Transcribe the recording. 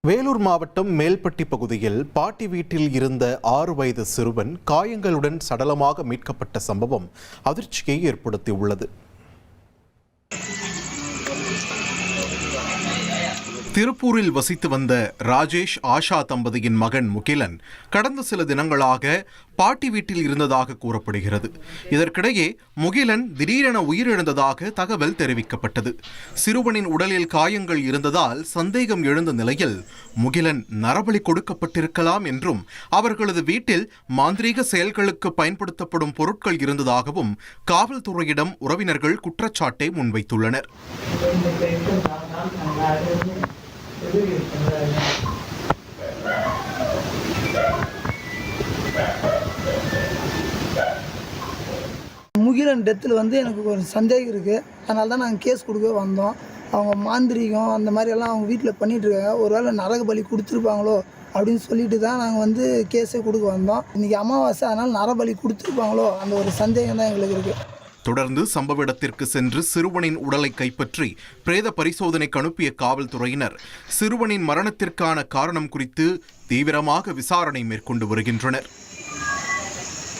வேலூர் மாவட்டம் மேல்பட்டி பகுதியில் பாட்டி வீட்டில் இருந்த 6 வயது சிறுவன் காயங்களுடன் சடலமாக மீட்கப்பட்ட சம்பவம் அதிர்ச்சியை ஏற்படுத்தியுள்ளது. திருப்பூரில் வசித்து வந்த ராஜேஷ் ஆஷா தம்பதியின் மகன் முகிலன் கடந்த சில தினங்களாக பாட்டி வீட்டில் இருந்ததாக கூறப்படுகிறது. இதற்கிடையே முகிலன் திடீரென உயிரிழந்ததாக தகவல் தெரிவிக்கப்பட்டது. சிறுவனின் உடலில் காயங்கள் இருந்ததால் சந்தேகம் எழுந்த நிலையில் முகிலன் நரபலி கொடுக்கப்பட்டிருக்கலாம் என்றும் அவர்களது வீட்டில் மாந்திரீக செயல்களுக்கு பயன்படுத்தப்படும் பொருட்கள் இருந்ததாகவும் காவல்துறையிடம் உறவினர்கள் குற்றச்சாட்டை முன்வைத்துள்ளனர். முகிலன் டெத்தில் எனக்கு ஒரு சந்தேகம் இருக்குது. அதனால தான் நாங்கள் கேஸ் கொடுக்க வந்தோம். அவங்க மாந்திரிகம் அந்த மாதிரியெல்லாம் அவங்க வீட்டில் பண்ணிகிட்ருக்காங்க. ஒருவேளை நரக பலி கொடுத்துருப்பாங்களோ அப்படின்னு சொல்லிட்டு தான் நாங்கள் கேஸே கொடுக்க வந்தோம். இன்றைக்கி அமாவாசை, அதனால் நரபலி கொடுத்துருப்பாங்களோ அந்த ஒரு சந்தேகம் தான் எங்களுக்கு இருக்குது. தொடர்ந்து சம்பவ இடத்திற்கு சென்று சிறுவனின் உடலை கைப்பற்றி பிரேத பரிசோதனைக்கு அனுப்பிய காவல்துறையினர் சிறுவனின் மரணத்திற்கான காரணம் குறித்து தீவிரமாக விசாரணை மேற்கொண்டு வருகின்றனர்.